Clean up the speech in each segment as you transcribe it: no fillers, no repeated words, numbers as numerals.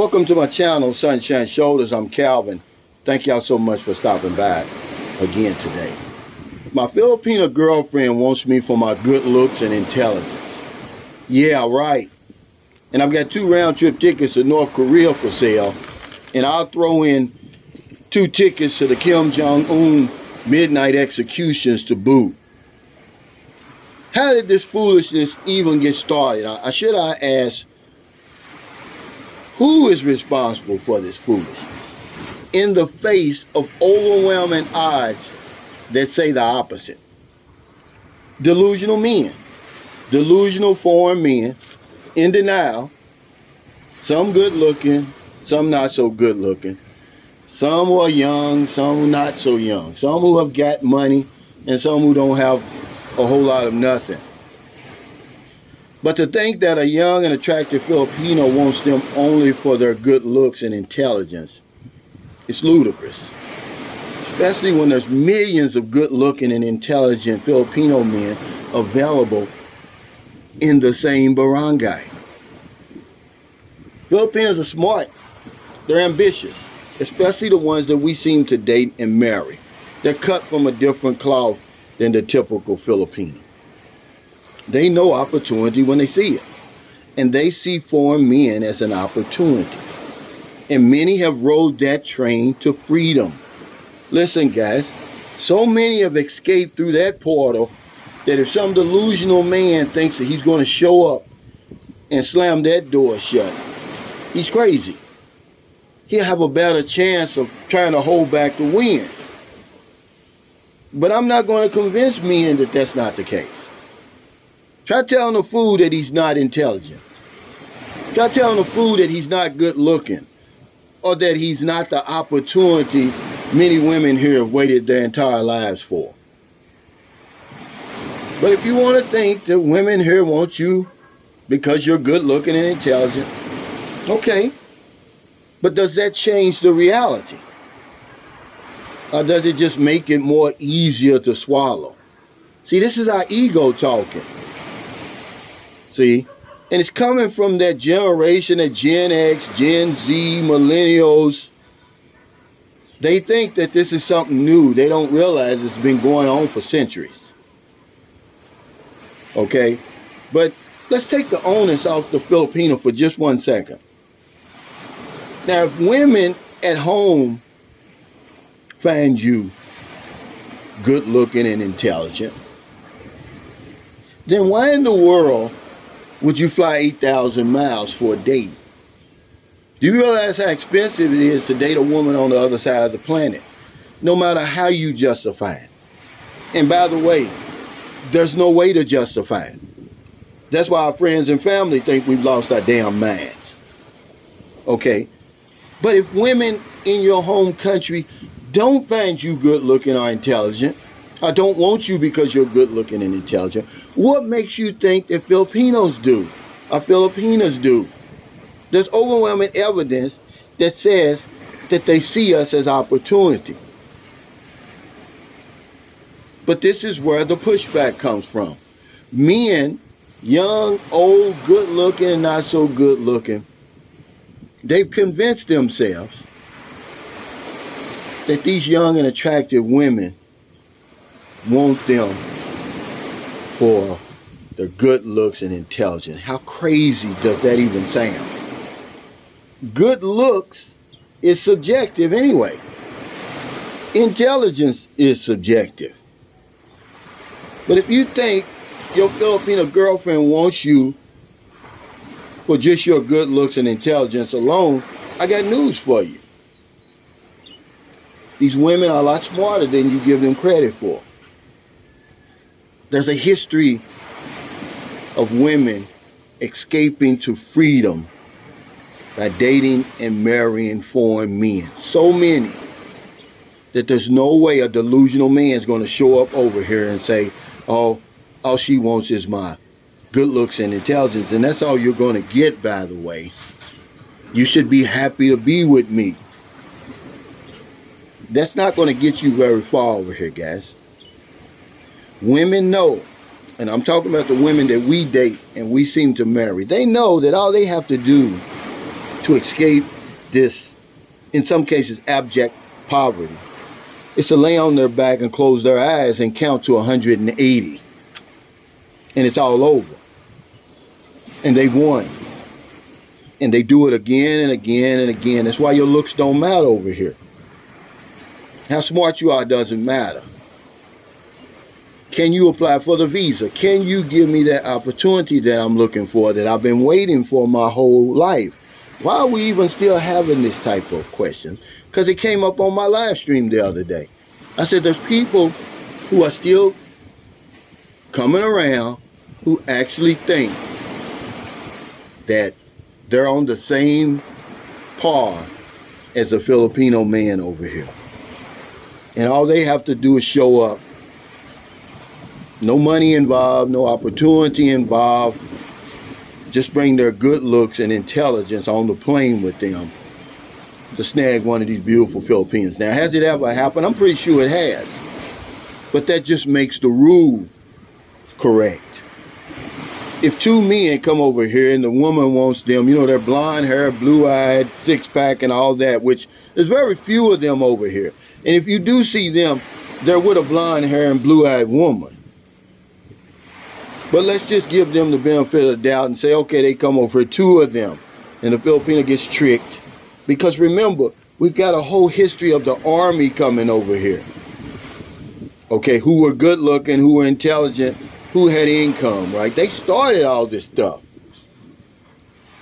Welcome to my channel, Sunshine Shoulders. I'm Calvin. Thank y'all so much for stopping by again today. My Filipina girlfriend wants me for my good looks and intelligence. Yeah, right. And I've got 2 round-trip tickets to North Korea for sale, and I'll throw in 2 tickets to the Kim Jong-un midnight executions to boot. How did this foolishness even get started? Should I ask, who is responsible for this foolishness in the face of overwhelming odds that say the opposite? Delusional men, delusional foreign men in denial, some good looking, some not so good looking, some who are young, some not so young, some who have got money and some who don't have a whole lot of nothing. But to think that a young and attractive Filipino wants them only for their good looks and intelligence is ludicrous. Especially when there's millions of good-looking and intelligent Filipino men available in the same barangay. Filipinos are smart. They're ambitious, especially the ones that we seem to date and marry. They're cut from a different cloth than the typical Filipino. They know opportunity when they see it, and they see foreign men as an opportunity. And many have rode that train to freedom. Listen, guys, so many have escaped through that portal that if some delusional man thinks that he's going to show up and slam that door shut, he's crazy. He'll have a better chance of trying to hold back the wind. But I'm not going to convince men that that's not the case. Try telling a fool that he's not intelligent. Try telling a fool that he's not good looking, or that he's not the opportunity many women here have waited their entire lives for. But if you want to think that women here want you because you're good looking and intelligent, okay. But does that change the reality? Or does it just make it more easier to swallow? See, this is our ego talking. See? And it's coming from that generation of Gen X, Gen Z, millennials. They think that this is something new. They don't realize it's been going on for centuries. Okay? But let's take the onus off the Filipino for just 1 second. Now, if women at home find you good looking and intelligent, then why in the world would you fly 8,000 miles for a date? Do you realize how expensive it is to date a woman on the other side of the planet, no matter how you justify it? And by the way, there's no way to justify it. That's why our friends and family think we've lost our damn minds. Okay? But if women in your home country don't find you good looking or intelligent, or don't want you because you're good looking and intelligent, what makes you think that Filipinos do, or Filipinas do? There's overwhelming evidence that says that they see us as opportunity. But this is where the pushback comes from. Men, young, old, good looking, and not so good looking, they've convinced themselves that these young and attractive women want them for their good looks and intelligence. How crazy does that even sound? Good looks is subjective anyway. Intelligence is subjective. But if you think your Filipino girlfriend wants you for just your good looks and intelligence alone, I got news for you. These women are a lot smarter than you give them credit for. There's a history of women escaping to freedom by dating and marrying foreign men. So many that there's no way a delusional man is going to show up over here and say, oh, all she wants is my good looks and intelligence. And that's all you're going to get, by the way. You should be happy to be with me. That's not going to get you very far over here, guys. Women know, and I'm talking about the women that we date and we seem to marry, they know that all they have to do to escape this, in some cases, abject poverty, is to lay on their back and close their eyes and count to 180. And it's all over. And they've won. And they do it again and again and again. That's why your looks don't matter over here. How smart you are doesn't matter. Can you apply for the visa? Can you give me that opportunity that I'm looking for, that I've been waiting for my whole life? Why are we even still having this type of question? Because it came up on my live stream the other day. I said there's people who are still coming around who actually think that they're on the same par as a Filipino man over here. And all they have to do is show up. No money involved, no opportunity involved. Just bring their good looks and intelligence on the plane with them to snag one of these beautiful Filipinas. Now, has it ever happened? I'm pretty sure it has. But that just makes the rule correct. If two men come over here and the woman wants them, you know, their blonde hair, blue-eyed, six-pack and all that, which there's very few of them over here. And if you do see them, they're with a blonde hair and blue-eyed woman. But let's just give them the benefit of the doubt and say, okay, they come over, two of them, and the Filipino gets tricked. Because remember, we've got a whole history of the army coming over here. Okay, who were good looking, who were intelligent, who had income, right? They started all this stuff.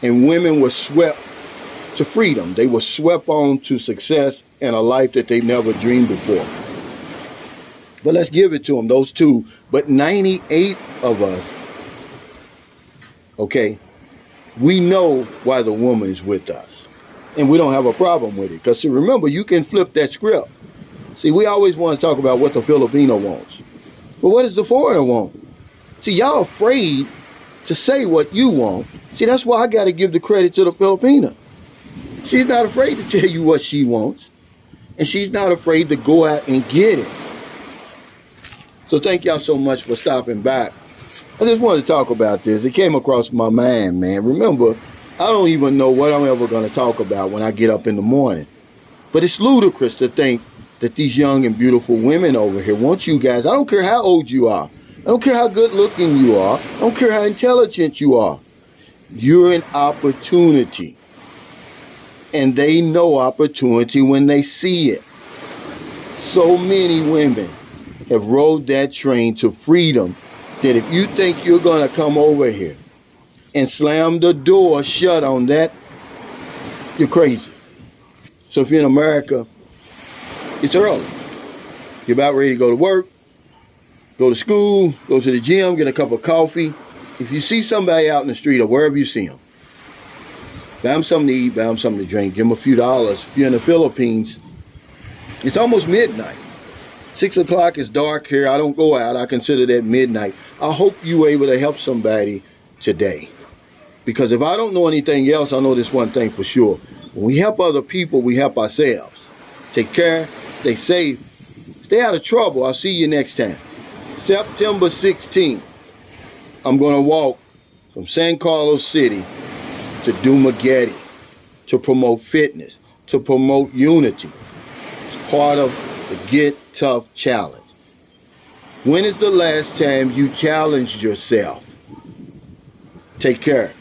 And women were swept to freedom. They were swept on to success and a life that they never dreamed before. But let's give it to them, those two. But 98 of us, okay, we know why the woman is with us. And we don't have a problem with it. Because remember, you can flip that script. See, we always want to talk about what the Filipino wants. But what does the foreigner want? See, y'all afraid to say what you want. See, that's why I got to give the credit to the Filipina. She's not afraid to tell you what she wants. And she's not afraid to go out and get it. So thank y'all so much for stopping by. I just wanted to talk about this. It came across my mind, man. Remember, I don't even know what I'm ever going to talk about when I get up in the morning. But it's ludicrous to think that these young and beautiful women over here want you guys. I don't care how old you are. I don't care how good looking you are. I don't care how intelligent you are. You're an opportunity. And they know opportunity when they see it. So many women have rode that train to freedom that if you think you're going to come over here and slam the door shut on that, you're crazy. So if you're in America, it's early. You're about ready to go to work, go to school, go to the gym, get a cup of coffee. If you see somebody out in the street or wherever you see them, buy them something to eat, buy them something to drink, give them a few dollars. If you're in the Philippines, it's almost midnight. 6 o'clock is dark here. I don't go out. I consider that midnight. I hope you were able to help somebody today. Because if I don't know anything else, I know this one thing for sure. When we help other people, we help ourselves. Take care. Stay safe. Stay out of trouble. I'll see you next time. September 16th, I'm going to walk from San Carlos City to Dumaguete to promote fitness, to promote unity. It's part of the Get Tough Challenge. When is the last time you challenged yourself? Take care.